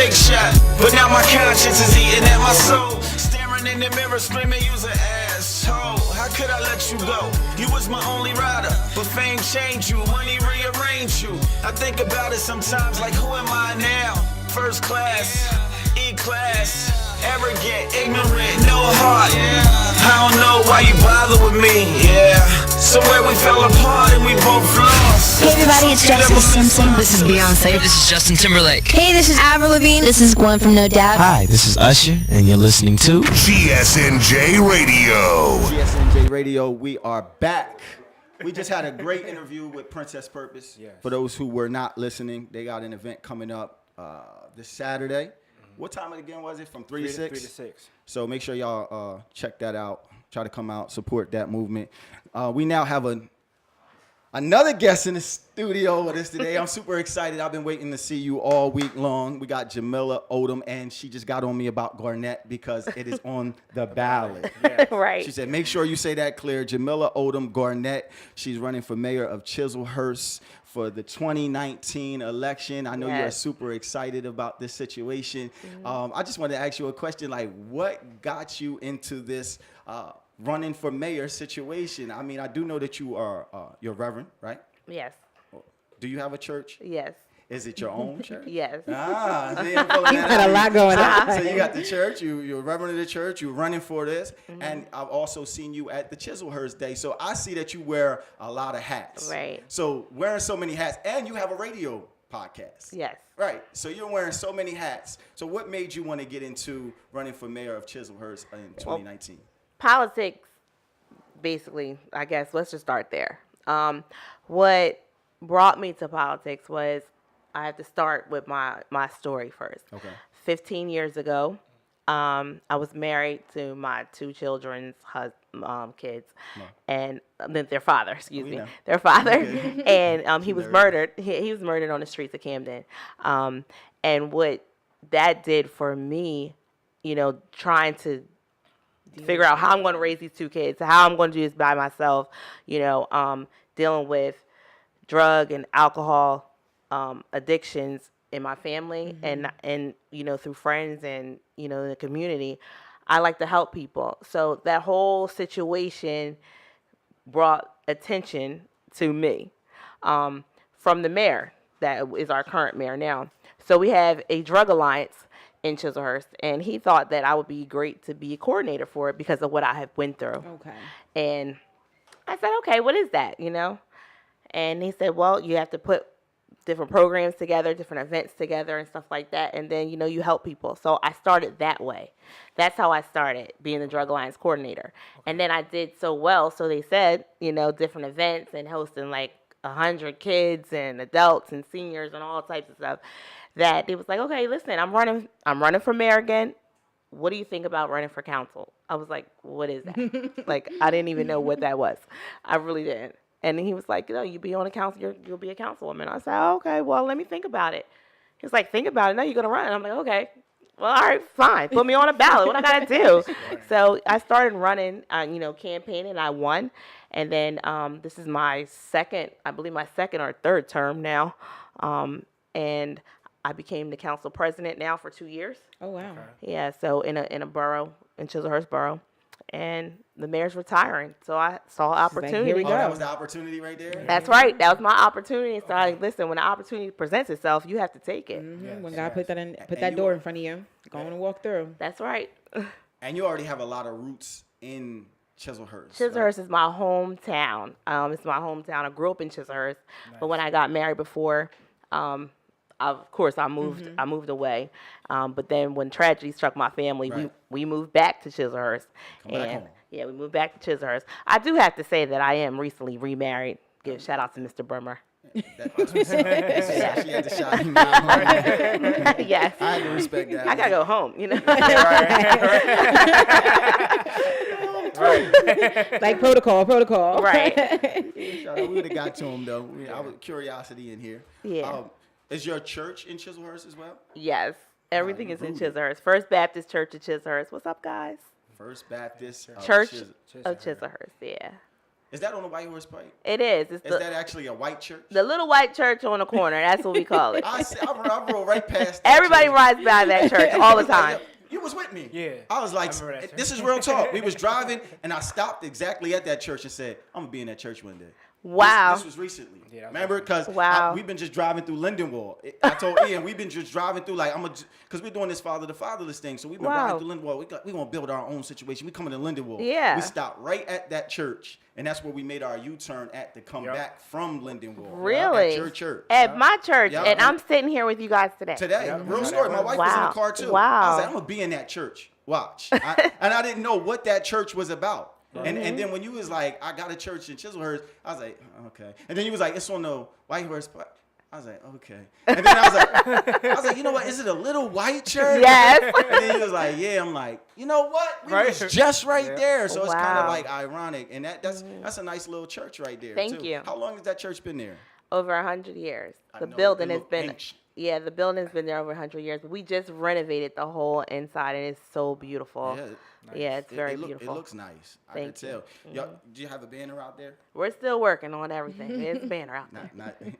fake shot, but now my conscience is eating at my soul. Staring in the mirror, screaming, you's an asshole. How could I let you go? You was my only rider, but fame changed you, money rearranged you. I think about it sometimes like, who am I now? First class, E-class, arrogant, ignorant, no heart. I don't know why you bother with me, yeah. So where we fell apart and we both lost. Hey everybody, it's Justice Simpson. This is Beyonce. This is Justin Timberlake. Hey, this is Avril Lavigne. This is Gwen from No Doubt. Hi, this is Usher, and you're listening to GSNJ Radio. GSNJ Radio, we are back. We just had a great interview with Princess Purpose. Yes. For those who were not listening, they got an event coming up this Saturday. What time again was it? From 3 to 6? 3 to 6. So make sure y'all check that out. Try to come out, support that movement. We now have another guest in the studio with us today. I'm super excited. I've been waiting to see you all week long. We got Jamilia Odom, and she just got on me about Garnett because it is on the ballot. Yes. Right. She said, make sure you say that clear. Jamilia Odom Garnett. She's running for mayor of Chislehurst for the 2019 election. I know you are super excited about this situation. Mm-hmm. I just wanted to ask you a question, like what got you into this running for mayor situation? I mean, I do know that you are, you're Reverend, right? Yes. Do you have a church? Yes. Is it your own church? Yes. See, I'm pulling You that got out. a lot going on. So you got the church, you're a reverend of the church, you're running for this, and I've also seen you at the Chislehurst Day. So I see that you wear a lot of hats. Right. So wearing so many hats, and you have a radio podcast. Yes. Right. So you're wearing so many hats. So what made you want to get into running for mayor of Chislehurst in 2019? Politics, basically, I guess, let's just start there. What brought me to politics was, I have to start with my story first. Okay. 15 years ago, I was married to my two children's kids, and then their father, their father, okay. And he was murdered. He was murdered on the streets of Camden. And what that did for me, you know, trying to figure out how I'm going to raise these two kids, how I'm going to do this by myself, you know, dealing with drug and alcohol addictions in my family, and you know, through friends and, you know, in the community. I like to help people. So that whole situation brought attention to me from the mayor, that is our current mayor now. So we have a drug alliance in Chislehurst, and he thought that I would be great to be a coordinator for it because of what I have went through. Okay. And I said, okay, what is that, you know? And he said, well, you have to put different programs together, different events together and stuff like that. And then, you know, you help people. So I started that way. That's how I started, being the Drug Alliance coordinator. And then I did so well. So they said, you know, different events and hosting like 100 kids and adults and seniors and all types of stuff, that it was like, okay, listen, I'm running for mayor again. What do you think about running for council? I was like, what is that? Like, I didn't even know what that was. I really didn't. And he was like, you know, you be on a council, you'll be a councilwoman. I said, oh, okay, well, let me think about it. He was like, think about it. No, you're going to run. I'm like, okay, well, all right, fine. Put me on a ballot. What I got to do? So I started running, you know, campaigning. I won. And then this is my second or third term now. And I became the council president now for 2 years. Oh, wow. Okay. Yeah, so in a borough, in Chislehurst Borough. And the mayor's retiring, so I saw opportunity. Like, here we go. That was the opportunity right there? That's right. That was my opportunity. So I listen, when the opportunity presents itself, you have to take it. Mm-hmm. Yes, when God put that door in front of you, go on and walk through. That's right. And you already have a lot of roots in Chislehurst. Chislehurst is my hometown. It's my hometown. I grew up in Chislehurst, but when I got married before, of course, I moved away. But then when tragedy struck my family, we moved back to Chislehurst. Yeah, we moved back to Chislehurst. I do have to say that I am recently remarried. Give a shout out to Mr. Brummer. She had to shout him out. Yes. I had to respect that. I got to go home, you know. Right. Like protocol. Right. We would have got to him, though. I was curiosity in here. Yeah. Is your church in Chislehurst as well? Yes. Everything is in Chislehurst. First Baptist Church of Chislehurst. What's up, guys? First Baptist Church of Chislehurst, yeah. Is that on the White Horse Pike? It is. It's Is that actually a white church? the little white church on the corner. That's what we call it. I roll right past that Everybody church. rides by that church all the time. You was with me. Yeah. I was like, this is real talk. We was driving, and I stopped exactly at that church and said, I'm going to be in that church one day. Wow. This was recently. Yeah, remember? Because we've been just driving through Lindenwood. I told Ian, we've been just driving through, like, because we're doing this father to fatherless thing. So we've been riding through Lindenwood. We're going to build our own situation. We coming to Lindenwood. Yeah. We stopped right at that church, and that's where we made our U-turn at to come back from Lindenwood. Really? At your church. At my church. Yep. And I'm sitting here with you guys today. Real story. My wife was in the car, too. Wow. I was like, I'm going to be in that church. Watch. And I didn't know what that church was about. And then when you was like, I got a church in Chislehurst, I was like, okay. And then you was like, it's on the White Horse Pike. I was like, okay. And then I was like, you know what? Is it a little white church? Yes. And then he was like, yeah. I'm like, you know what? We was just right there. So it's kind of like ironic. And that's a nice little church right there. Thank you. How long has that church been there? Over 100 years. The know, building it has look been, ancient. the building's been there over 100 years. We just renovated the whole inside, and it's so beautiful. Yeah. Yeah, it's very beautiful. It looks nice. Thank I can tell. Y'all, do you have a banner out there? We're still working on everything. There's a banner out there.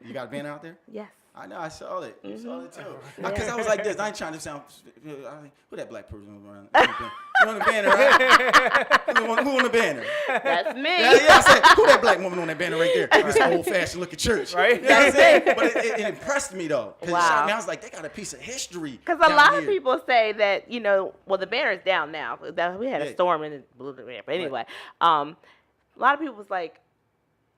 You got a banner out there? Yes. I know, I saw it. You saw it too. Because I was like this. I ain't trying to sound. Who that black person around? Who on the banner, right? Who on the banner? That's me. Yeah, I said, who that black woman on that banner right there? This old-fashioned looking church. Right? You know what I'm saying? But it impressed me, though. Because it shocked me. I was like, they got a piece of history. Because a lot of people say that, the banner's down now. We had a storm and it blew the banner. But anyway, a lot of people was like,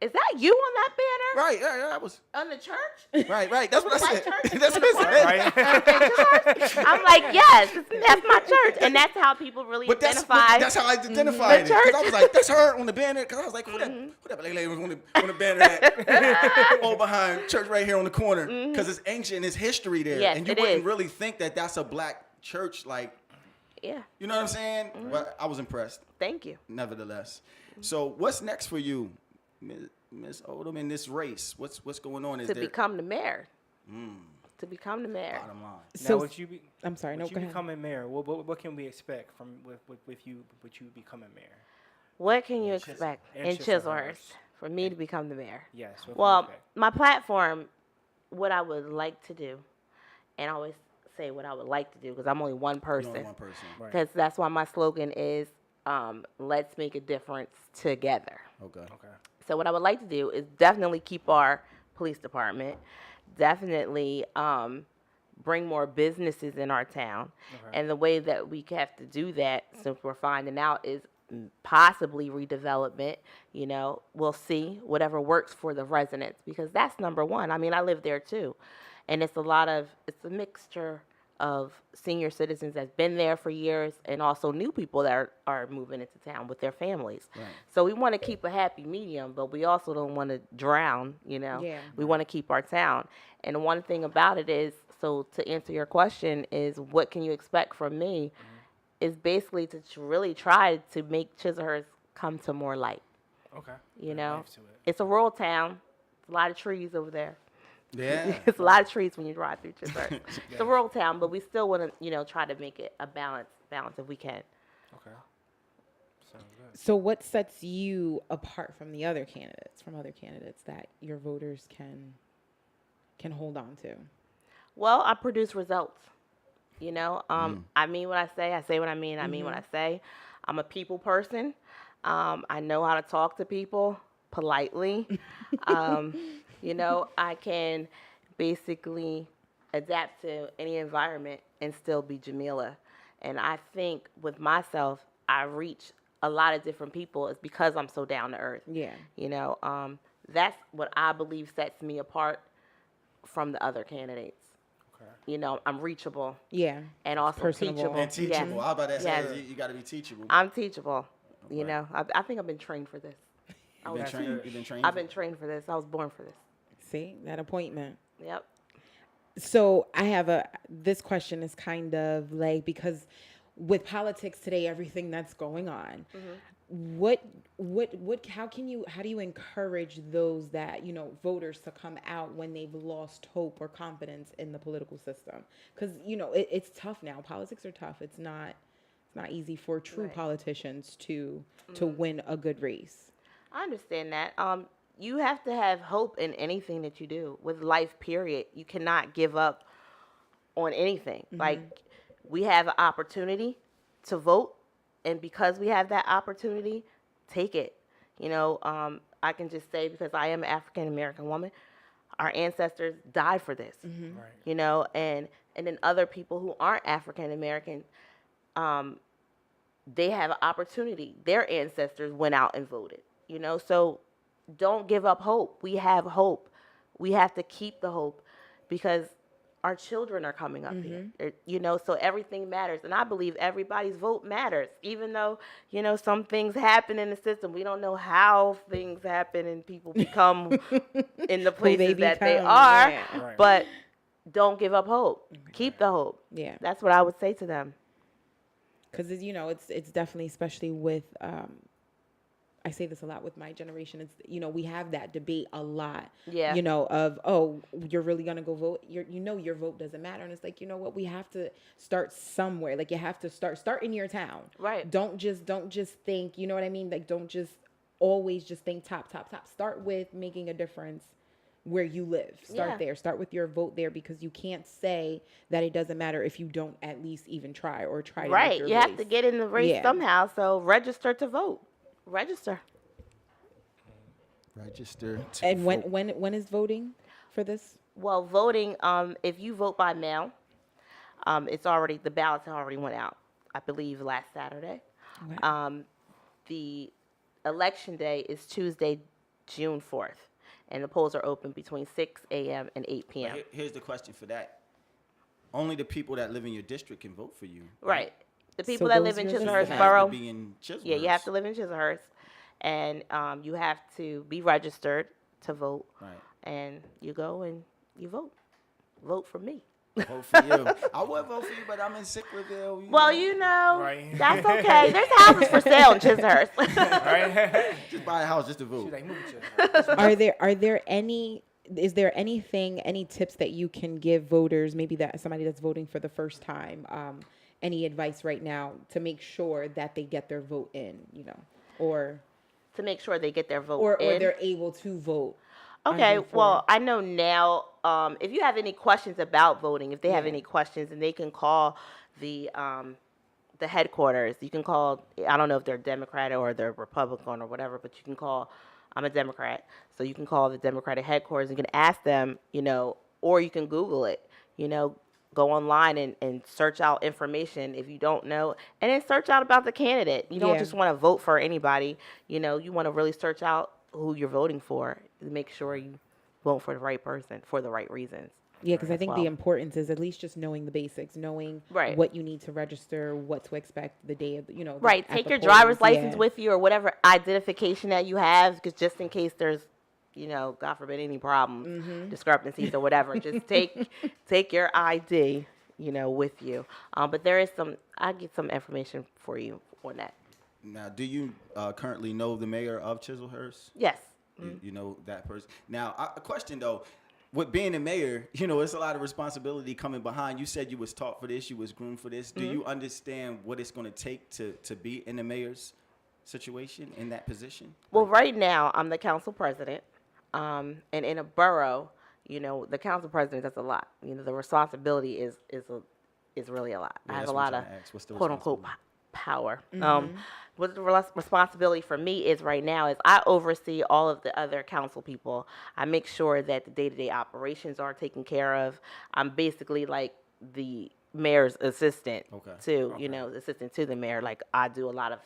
is that you on that banner? Right, I was. On the church? Right. That's what I said. Church? That's what I said. I'm like, yes, that's my church. And that's how people really identify. That's how I identified it. Because I was like, that's her on the banner. Because I was like, who that black lady was on the banner at? All behind church right here on the corner. Because it's ancient and it's history there. Yes, and you wouldn't really think that that's a black church. Like, yeah. You know what I'm saying? Well, I was impressed. Thank you. Nevertheless. So what's next for you, Miss Odom, in this race? What's going on? Become the mayor. To become the mayor. Bottom line. So I'm sorry. No, go ahead. Becoming mayor. What can we expect from with you becoming mayor? What can you expect in Chislehurst for me to become the mayor? Yes. Well, my platform, what I would like to do, and I always say what I would like to do because I'm only one person. You're only one person. Because that's why my slogan is, let's make a difference together. Okay. So what I would like to do is definitely keep our police department, definitely bring more businesses in our town. And the way that we have to do that, since we're finding out, is possibly redevelopment. We'll see whatever works for the residents, because that's number one. I mean, I live there too. And it's a mixture of senior citizens that's been there for years and also new people that are moving into town with their families. Right. So we want to keep a happy medium, but we also don't want to drown, Yeah. We want to keep our town. And one thing about it is, so to answer your question is, what can you expect from me? Is basically to really try to make Chislehurst come to more light. Okay. It's a rural town. There's a lot of trees over there. Yeah. It's a lot of trees when you drive through Chislehurst. It's a rural town, but we still want to, try to make it a balance if we can. Okay. Sounds good. So what sets you apart from the other candidates that your voters can hold on to? Well, I produce results. I mean what I say what I mean, I mean what I say. I'm a people person. I know how to talk to people politely. I can basically adapt to any environment and still be Jamilia. And I think with myself, I reach a lot of different people. It's because I'm so down to earth. Yeah. That's what I believe sets me apart from the other candidates. Okay. I'm reachable. Yeah. And also personable. Teachable. And teachable. Yes. How about that? Yes. You got to be teachable. I'm teachable. Okay. I think I've been trained for this. You've been trained? I've been trained for this. I was born for this. See, that appointment. Yep. So I have this question is kind of like, because with politics today, everything that's going on, how do you encourage those that, voters to come out when they've lost hope or confidence in the political system? Because, it's tough now. Politics are tough. It's not easy for true politicians to win a good race. I understand that. You have to have hope in anything that you do with life, period. You cannot give up on anything. Like, we have an opportunity to vote, and because we have that opportunity, take it. I can just say, because I am an African American woman, our ancestors died for this. Right. And then other people who aren't African American, they have an opportunity. Their ancestors went out and voted. So don't give up hope. We have hope. We have to keep the hope, because our children are coming up here. So everything matters. And I believe everybody's vote matters, even though, some things happen in the system. We don't know how things happen and people become in the places that they are. Yeah. Right. But don't give up hope. Keep the hope. Yeah. That's what I would say to them. Because, it's definitely, especially with, I say this a lot with my generation. It's, we have that debate a lot, Yeah. Of, oh, you're really going to go vote. Your vote doesn't matter. And it's like, what? We have to start somewhere. Like, you have to start in your town. Right. Don't just think, you know what I mean? Like, don't just always just think top. Start with making a difference where you live. Start there. Start with your vote there, because you can't say that it doesn't matter if you don't at least even try or try to make Right. your You voice. have to get in the race somehow. So register to vote. Register. Register. And when is voting for this? Well, voting, if you vote by mail, the ballots already went out, I believe, last Saturday. Okay. The election day is Tuesday, June 4th, and the polls are open between 6 a.m. and 8 p.m. Here's the question for that. Only the people that live in your district can vote for you. Right. The people So that those live in are the Chislehurst facts. Borough. Be in Chislehurst. Yeah, you have to live in Chislehurst, and you have to be registered to vote. Right. And you go and you vote. Vote for me. Vote for you. I would vote for you, but I'm in Sicklerville. Right. That's okay. There's houses for sale in Chislehurst. Right. Just buy a house just to vote. She's like, move it to Is there anything, any tips that you can give voters, maybe that somebody that's voting for the first time, any advice right now to make sure that they get their vote in, or To make sure they get their vote or in. they're able to vote? Okay, on June 4th? well, I know now, if you have any questions about voting, if they have any questions, and they can call the headquarters. You can call, I don't know if they're Democrat or they're Republican or whatever, but you can call, I'm a Democrat, so you can call the Democratic headquarters. You can ask them, or you can Google it, go online and search out information if you don't know, and then search out about the candidate. You don't just want to vote for anybody, you want to really search out who you're voting for to make sure you vote for the right person for the right reasons. Yeah, because I think the well. importance is at least just knowing the basics, knowing Right. what you need to register, what to expect the day of, Right. at Take the your polls. driver's license Yeah. with you or whatever identification that you have, because just in case there's, God forbid, any problems, discrepancies or whatever, just take your ID, with you. But there is I get some information for you on that. Now, do you currently know the mayor of Chislehurst? Yes. You know that person. Now, a question though. With being a mayor, it's a lot of responsibility coming behind. You said you was taught for this, you was groomed for this. Do you understand what it's going to take to be in the mayor's situation, in that position? Well, right now, I'm the council president. And in a borough, the council president does a lot. The responsibility is really a lot. Yeah, I have that's a what lot I'm of trying to ask. What's the quote unquote responsibility? power. What the responsibility for me is right now is I oversee all of the other council people. I make sure that the day-to-day operations are taken care of. I'm basically like the mayor's assistant assistant to the mayor. Like, I do a lot of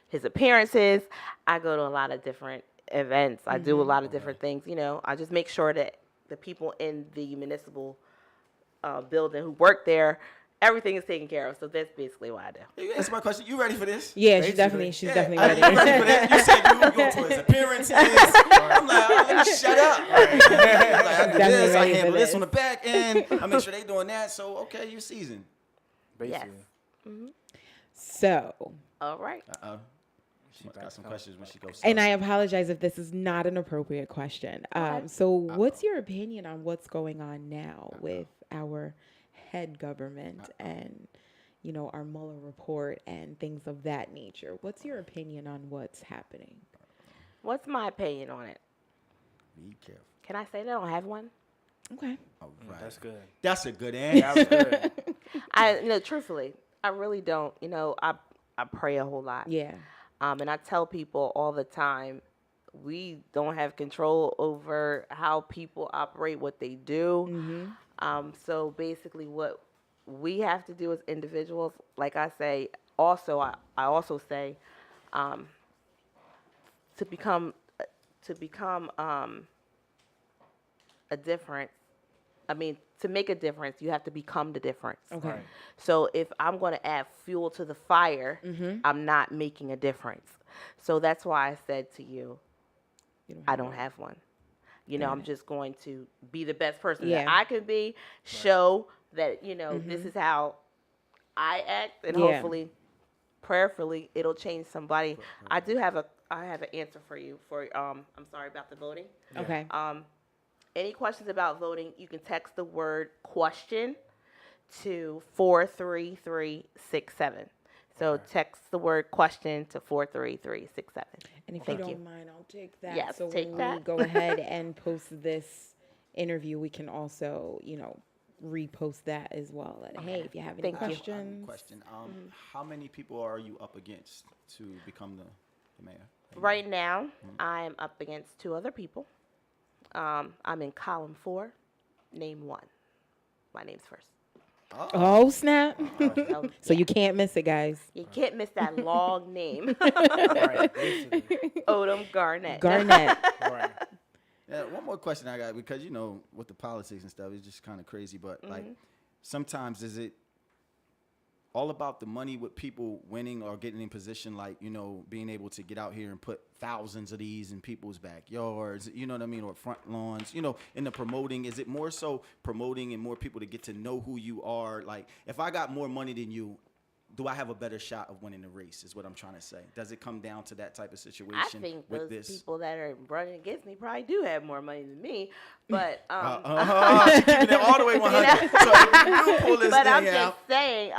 his appearances. I go to a lot of different events. I do a lot of different things. I just make sure that the people in the municipal building who work there, everything is taken care of. So that's basically what I do. You answer my question. You ready for this? Yeah, she's definitely ready. I'm ready for this. You said you would go to his appearances. I'm like, let me shut up. I do Definitely this. I ready for handle this this. on the back end. I make sure they doing that. So, okay, you're seasoned. Basically. So, All right. She got some questions when she goes. and I apologize if this is not an appropriate question. So what's your opinion on what's going on now with our head government and, our Mueller report and things of that nature? What's your opinion on what's happening? What's my opinion on it? Be careful. Can I say that I don't have one? Okay. All right. That's good. That's a good answer. That was good. Truthfully, I really don't. I pray a whole lot. Yeah. And I tell people all the time, we don't have control over how people operate, what they do. So basically, what we have to do as individuals, like I say, I also say, to become a difference. I mean, to make a difference, you have to become the difference. Okay. Right. So if I'm going to add fuel to the fire, I'm not making a difference. So that's why I said to you, I don't have one. I'm just going to be the best person that I can be, show that, this is how I act, and hopefully, prayerfully, it'll change somebody. I have an answer for you I'm sorry about the voting. Okay. Any questions about voting, you can text the word question to 43367. So text the word question to 43367. And if Thank you you. don't mind, I'll take that. Yes, so take when that. we go ahead and post this interview, we can also, repost that as well. That, hey, if you have any Thank you. questions. Question. How many people are you up against to become the mayor? Right now, I'm up against 2 other people. I'm in column 4. Name 1. My name's first. Oh, snap. So, So you can't miss it, guys. you can't miss that long name. Right. Basically. Odom Garnett. Garnett. Right. Yeah, one more question I got, because with the politics and stuff, it's just kind of crazy. But like, sometimes is it all about the money with people winning or getting in position, like being able to get out here and put thousands of these in people's backyards, you know what I mean, or front lawns, in the promoting? Is it more so promoting and more people to get to know who you are? Like, if I got more money than you, do I have a better shot of winning the race, is what I'm trying to say. Does it come down to that type of situation? I think with those this? people that are running against me probably do have more money than me, but She's keeping it all the way 100. So if you do pull this but thing I'm out, just saying,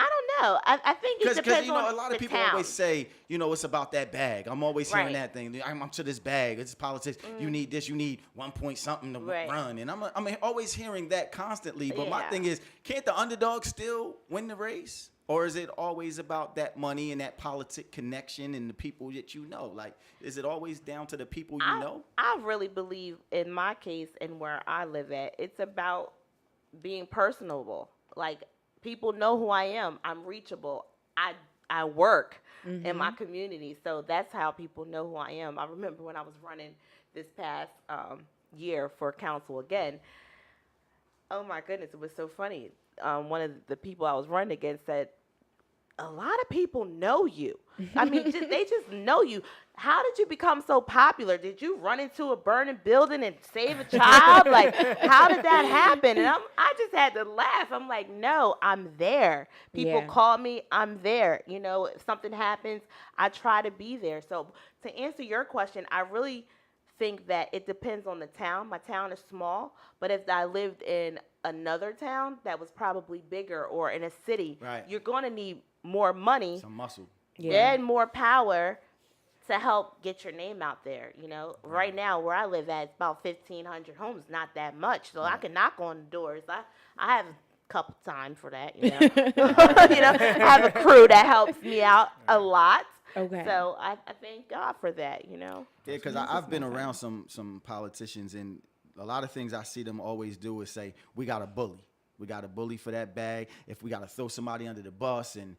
I don't know. I think it depends on a lot of the people town. always say, it's about that bag. I'm always hearing Right. that thing. I'm to this bag. It's politics. You need this. You need 1 point something to Right. run. And I'm always hearing that constantly. But my Yeah. thing is, can't the underdog still win the race? Or is it always about that money and that politic connection and the people that you know? Like, is it always down to the people you know? I really believe, in my case and where I live at, it's about being personable. Like, people know who I am. I'm reachable. I work in my community, so that's how people know who I am. I remember when I was running this past year for council again. Oh my goodness, it was so funny. One of the people I was running against said, "A lot of people know you. I mean, they just know you. How did you become so popular? Did you run into a burning building and save a child? Like, how did that happen?" And I just had to laugh. I'm like, no, I'm there. People call me, I'm there. If something happens, I try to be there. So to answer your question, I really think that it depends on the town. My town is small, but if I lived in another town that was probably bigger, or in a city, Right. you're going to need more money Some muscle. and more power to help get your name out there. Right now where I live at, it's about 1,500 homes, not that much. So I can knock on doors. I have a couple time for that. I have a crew that helps me out a lot. Okay. So I thank God for that. Yeah, because I've been around some politicians, and a lot of things I see them always do is say, we got a bully. We got a bully for that bag. If we got to throw somebody under the bus and,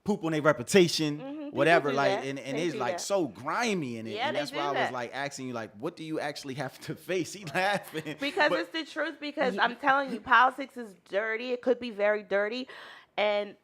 poop on their reputation, whatever, do like, that. and They it's do like that. so grimy in it. Yeah, And they that's do why I was that. like asking you, like, what do you actually have to face? He laughing. Because But- it's the truth. Because I'm telling you, politics is dirty. It could be very dirty. And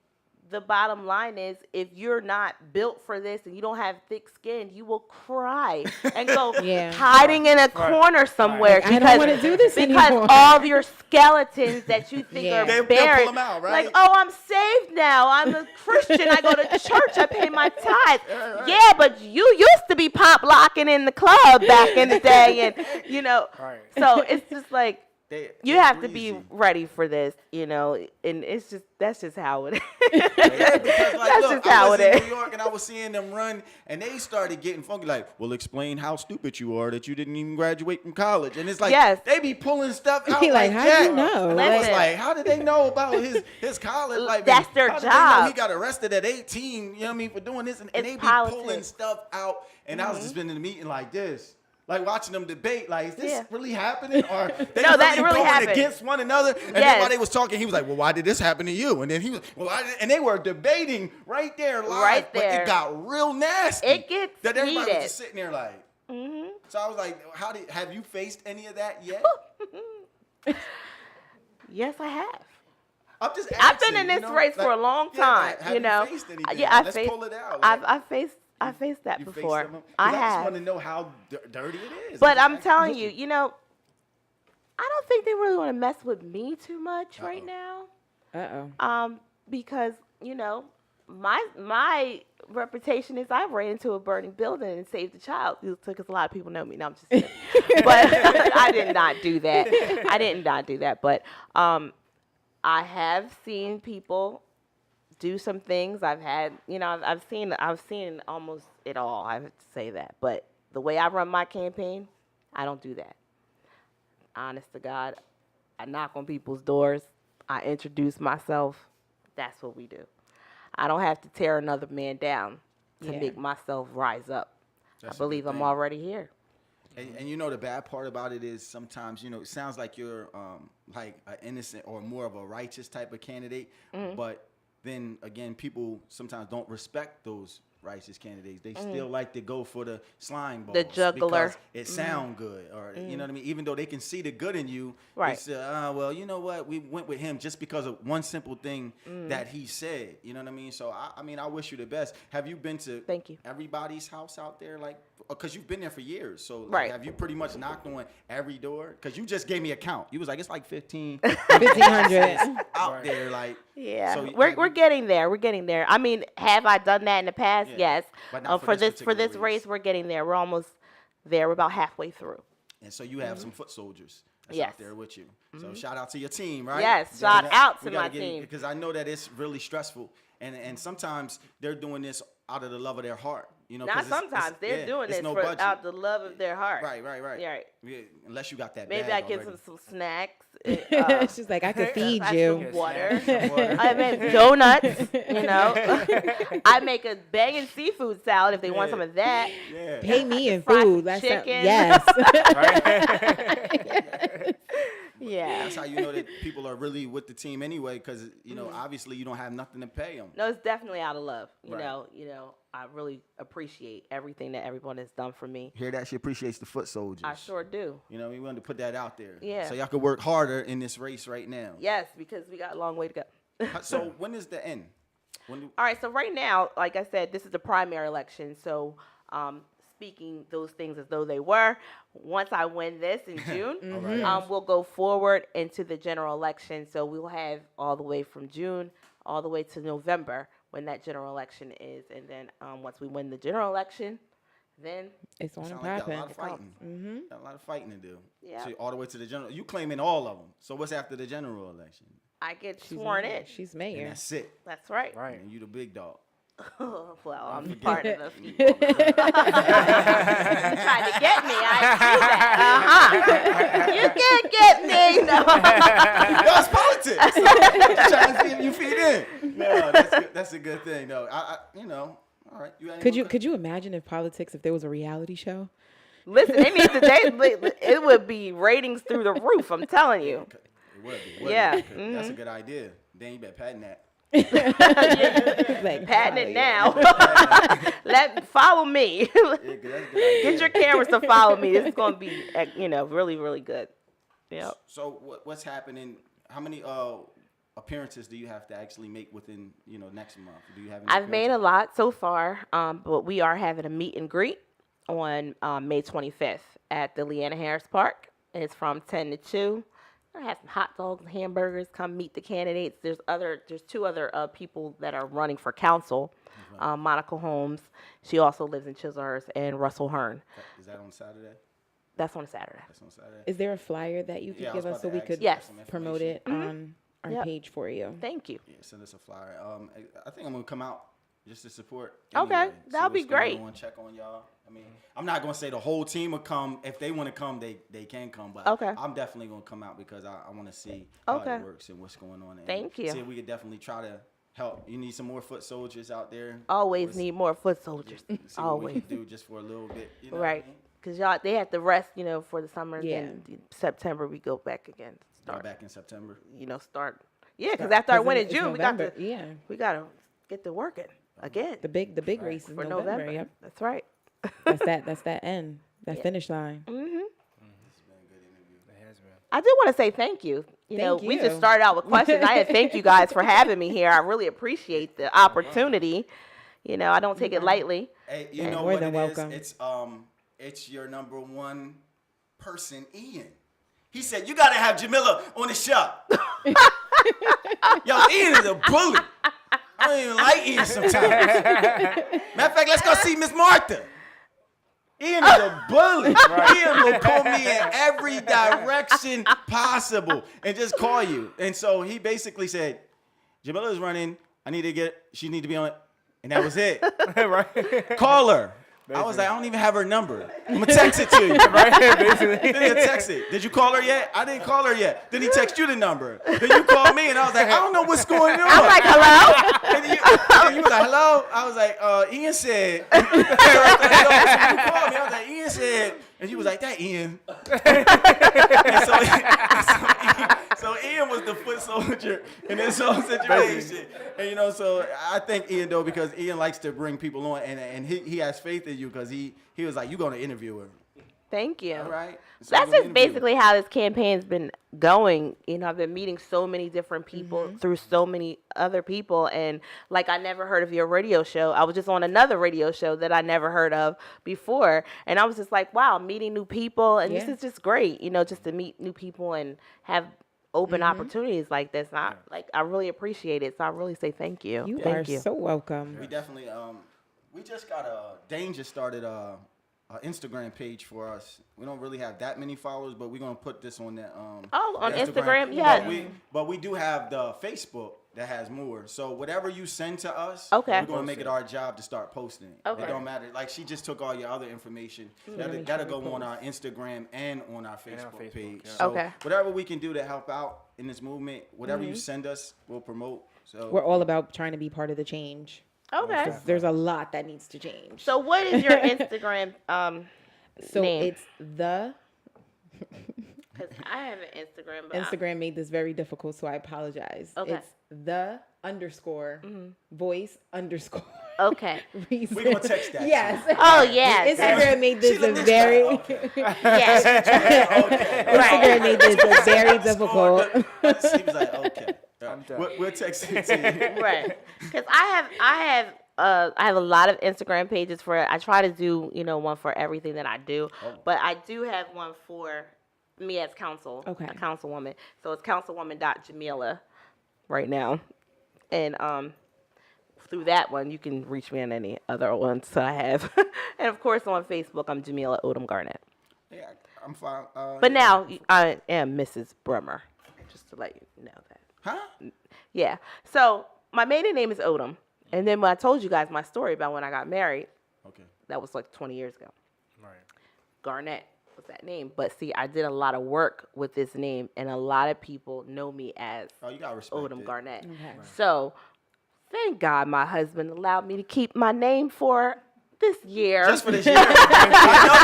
the bottom line is, if you're not built for this and you don't have thick skin, you will cry and go hiding in a corner somewhere. I don't wanna do this because anymore. all of your skeletons that you think are They'll buried. pull 'em out, right? Like, oh, I'm saved now. I'm a Christian. I go to church. I pay my tithes. Yeah, but you used to be pop locking in the club back in the day, and Right. So it's just like, You have to be ready for this, you know, and that's just how it is. Yeah, because like, That's look, just how I was it in is. New York and I was seeing them run, and they started getting funky. Like, well, explain how stupid you are that you didn't even graduate from college. And it's like, Yes. they be pulling stuff out He like how that. do you know? And I was Listen. like, how did they know about his college? Like, That's their how did they know job. he got arrested at 18? You know what I mean, for doing this, and It's they be politics. pulling stuff out. And I was just been in the meeting like this. Like watching them debate, like, is this really happening? Or they No, that really going happened. against one another? And then while they was talking, he was like, well, why did this happen to you? And then he was, well, and they were debating right there live. Right there. But it got real nasty. It gets that everybody heated. was just sitting there like. So I was like, have you faced any of that yet? Yes, I have. I'm just asking, I've been in this race for a long time. Have you know, faced anything? yeah, Let's pull it out. I faced that You faced before. some of them? 'Cause I I just have. want to know how dirty it is. But I'm just telling asking. you, you know, I don't think they really want to mess with me too much right now. Because you know, my reputation is I ran into a burning building and saved a child. Because a lot of people know me. No, I'm just kidding. But I did not do that. I did not do that. But I have seen people do some things. I've had, you know, I've seen almost it all. I have to say that. But the way I run my campaign, I don't do that. Honest to God, I knock on people's doors. I introduce myself. That's what we do. I don't have to tear another man down to make myself rise up. I believe I'm already here. And you know the bad part about it is sometimes, you know, it sounds like you're like an innocent or more of a righteous type of candidate, but then again, people sometimes don't respect those righteous candidates. They still like to go for the slime balls, the juggler. because it sound good, or you know what I mean. Even though they can see the good in you, Right. They say, well, you know what? We went with him just because of one simple thing that he said. You know what I mean? So I mean, I wish you the best. Have you been to Thank you. everybody's house out there, like? Because you've been there for years, so like, Right. have you pretty much knocked on every door? Because you just gave me a count. You was like, it's like 1,500 out there, like. Yeah, So we're getting there. We're getting there. I mean, have I done that in the past? Yeah. Yes. But not For for this this particular race, race. we're getting there. We're almost there. We're about halfway through. And so you have some foot soldiers that's Yes. out there with you. So shout out to your team, right? Yes, We shout gotta- out we to gotta my get team. because I know that it's really stressful, and sometimes they're doing this out of the love of their heart. You know, Not 'cause it's- sometimes. They're doing it's this no for budget. out the love of their heart. Right. Yeah, right. Yeah, unless you got that. Maybe bag I give already. them some snacks. She's like, I could feed I you. some water. Some water. I make donuts. You know, I make a banging seafood salad if they want some of that. Yeah. Pay me in Fried food. That's chicken. yes. Yeah. That's how you know that people are really with the team anyway, because you know obviously you don't have nothing to pay them. No, it's definitely out of love. You Right. know, I really appreciate everything that everyone has done for me. Hear that? She appreciates the foot soldiers. I sure do. You know, we wanted to put that out there. Yeah. So y'all could work harder in this race right now. Yes, because we got a long way to go. So when is the end? When do, All right, so right now, like I said, this is the primary election. So speaking those things as though they were, once I win this in June, we'll go forward into the general election. So we'll have all the way from June all the way to November when that general election is. And then once we win the general election, then It's on and sound like you got a popping. lot of fighting. Got a lot of fighting to do. Yeah. So all the way to the general. You claiming all of them. So what's after the general election? I get sworn in. She's And mayor. that's it. That's right. Right. And you the big dog. Well, I'm forget part it. of the people. You tried to get me. I see that. You can't get me. No. No, it's politics. Trying to see if you feed in. No, that's good. That's a good thing. No, I you know, all right. You got any more Could you imagine if politics, if there was a reality show? Listen, they need to. It would be ratings through the roof. I'm telling you. It would be. Yeah. That's a good idea. Then you better patent that. Like, Patent it now. Yeah, Follow me. 'cause that's a good idea. Get your cameras to follow me. This is going to be, really, really good. Yeah. So what's happening? How many appearances do you have to actually make within next month? Do you have? Any I've made a appearances? lot so far, but we are having a meet and greet on May 25th at the Leanna Harris Park. It's from 10 to 2. I have some hot dogs and hamburgers. Come meet the candidates. There's two other people that are running for council. Monica Holmes, she also lives in Chislehurst, and Russell Hearn. Is that on Saturday? That's on a Saturday. That's on Saturday. Is there a flyer that you could Yeah, I give was us so about we to could ask you for Yes. some promote information. it on our Yep. page for you? Thank you. Yeah, send us a flyer. I think I'm gonna come out just to support. Okay, anyway, see that'll be what's going great. on, check on y'all. I mean, I'm not gonna say the whole team will come. If they want to come, they can come. But Okay. I'm definitely gonna come out because I want to see how Okay. it works and what's going on. And Thank you. See if we could definitely try to help. You need some more foot soldiers out there. Always Let's need more foot soldiers. see what we Always. can do just for a little bit. You know what I Right. mean? Because y'all, they have to rest, for the summer. Yeah. Then September, we go back again. Y'all Start, back in September. start. Yeah, because after I win in it's June, November. we got to get to working again. The big race is For November. Yep. That's right. That's that end. That finish line. I do want to say thank you. Thank We you. just started out with questions. I thank you guys for having me here. I really appreciate the opportunity. I don't take it lightly. Hey, you You're know more what than it is? welcome. It's your number one person, Ian. He said you gotta have Jamila on the show. Yo, Ian is a bully. I don't even like Ian sometimes. Matter of fact, let's go see Miss Martha. Ian is a bully. Ian will pull me in every direction possible and just call you. And so he basically said, Jamila's running. She need to be on it. And that was it. Right. Call her. I was like, I don't even have her number. I'm gonna text it to you. Then he text it. Did you call her yet? I didn't call her yet. Then he text you the number. Then you called me, and I was like, I don't know what's going on. I'm like, hello? And you was like, hello? I was like, Ian said. So you called me. I was like, Ian said. And she was like, that Ian. And so Ian was the foot soldier in this whole situation. And so I thank Ian though because Ian likes to bring people on, and he has faith in you because he was like, you're gonna interview her. Thank you. All right. So That's you're just gonna interview her. basically how this campaign's been going. I've been meeting so many different people through so many other people. And like, I never heard of your radio show. I was just on another radio show that I never heard of before. And I was just like, wow, meeting new people. And this Yeah. is just great, just to meet new people and have open opportunities like this. And I really appreciate it. So I really say thank you. You thank are you. so welcome. We definitely we just got Dane just started a Instagram page for us. We don't really have that many followers, but we're gonna put this on that On the Instagram, yes. But we do have the Facebook that has more. So whatever you send to us, Okay. we're gonna make it our job to start posting it. Okay. It don't matter. Like she just took all your other information. That'll go on our Instagram and on our Facebook page. yeah. So Okay. whatever we can do to help out in this movement, whatever you send us, we'll promote. So We're all about trying to be part of the change. Okay. 'Cause there's a lot that needs to change. So what is your Instagram So name? it's the Because I have an Instagram, but Instagram made this very difficult, so I apologize. Okay. It's the underscore voice underscore. Okay. reason. we're gonna text that. Yes. Oh, yes. Instagram made this She a looked very okay. Yes. Instagram made this a very difficult. She was like, okay. I'm done. We'll text it to you. Right. Because I have a lot of Instagram pages for it. I try to do, one for everything that I do. But I do have one for me as counsel. Okay. A councilwoman. So it's councilwoman.Jamila right now. And through that one, you can reach me on any other ones that I have. And of course on Facebook, I'm Jamilia Odom Garnett. Yeah, I'm fine. But now I am Mrs. Brummer, just to let you know that. Huh? Yeah. So my maiden name is Odom. And then when I told you guys my story about when I got married, Okay. that was like 20 years ago. Right. Garnett was that name. But see, I did a lot of work with this name, and a lot of people know me as Oh, you gotta respect Odom it. Garnett. Okay. So thank God my husband allowed me to keep my name for this year. Just for this year. I know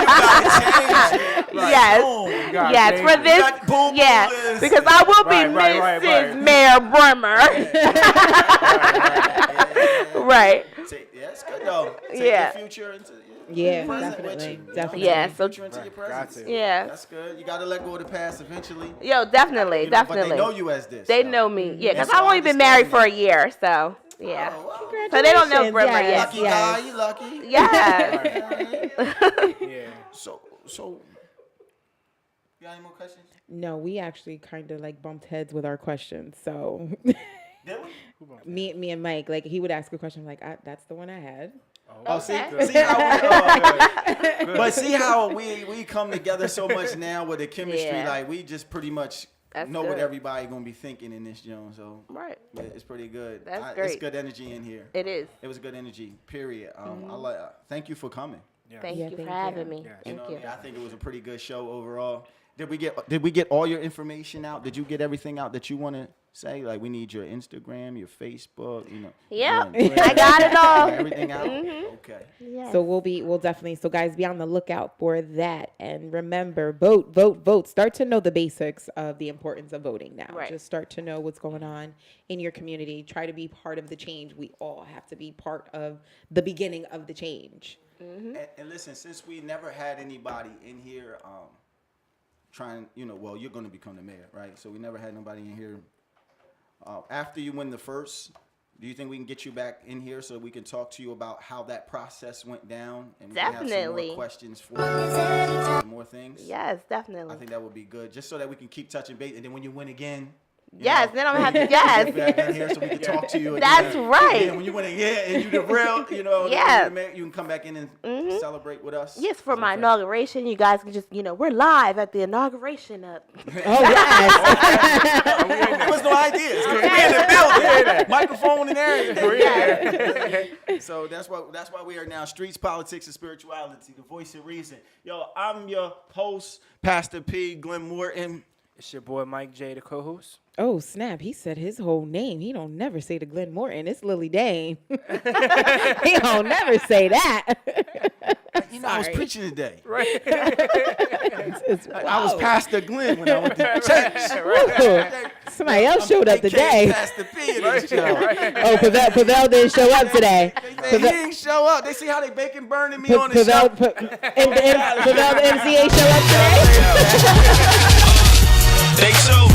you gotta change it. Like, Yes. boom. You gotta Yes, change for it. this, got boom, yeah, boom, because I will be Right, Mrs. right. Mayor Brummer. Right. Yeah, it's good though. Take Yeah. your future into Yeah, present definitely, with you. definitely. Yeah, so Future into your present. to. yeah. That's good. You gotta let go of the past eventually. Yo, definitely, You know, definitely. But they know you as this. They though. know me. Yeah, because And so I've I only been married for a understand year, so yeah. Oh, So they don't know Congratulations, Brummer yes. yet. lucky guy, you lucky. Yeah. Yeah. So, you got any more questions? No, we actually kind of like bumped heads with our questions. So Did we? me and Mike, like he would ask a question, I'm like that's the one I had. Oh, Okay. see how we come together so much now with the chemistry. Yeah. Like we just pretty much That's know what good. everybody gonna be thinking in this joint. So Right. yeah, it's pretty good. That's It's great. good energy in here. It is. It was good energy. Period. I like. Thank you for coming. Thank Yeah, you thank for you. having me. Yes. You Thank know you. what I mean? I think it was a pretty good show overall. Did we get all your information out? Did you get everything out that you want to say? Like we need your Instagram, your Facebook, you know. Yep. your Twitter, I got it all. Everything out. Okay. Yes. So we'll definitely, so guys, be on the lookout for that. And remember, vote, vote, vote. Start to know the basics of the importance of voting now. Right. Just start to know what's going on in your community. Try to be part of the change. We all have to be part of the beginning of the change. And listen, since we never had anybody in here trying, well, you're going to become the mayor, right? So we never had nobody in here. After you win the first, do you think we can get you back in here so we can talk to you about how that process went down? And we can have some Definitely. more questions for you, more things? Yes, definitely. I think that would be good, just so that we can keep touching base. And then when you win again, Yes, then I'm gonna have to. get Yes. back in here so we can talk to you again. That's right. And when you win again and you the real, Yeah. you can come back in and celebrate with us. Yes, for my Okay. inauguration, you guys can just, we're live at the inauguration of. Oh, yes. There was no ideas. We in the building. Microphone and everything. So that's why we are now Streets, Politics, and Spirituality, the voice of reason. Yo, I'm your host, Pastor P. Glenn Morton. It's your boy Mike J, the co-host. Oh, snap. He said his whole name. He don't never say to Glenn Morton. It's Lily Dane. He don't never say that. I was preaching today. Right. I was Pastor Glenn when I went to church. Somebody else showed up today. Pastor P in this show. Oh, Pavel didn't show up today. He didn't show up. They see how they bacon burning me on the Pavel, show. Pavel the MCA show up today. They so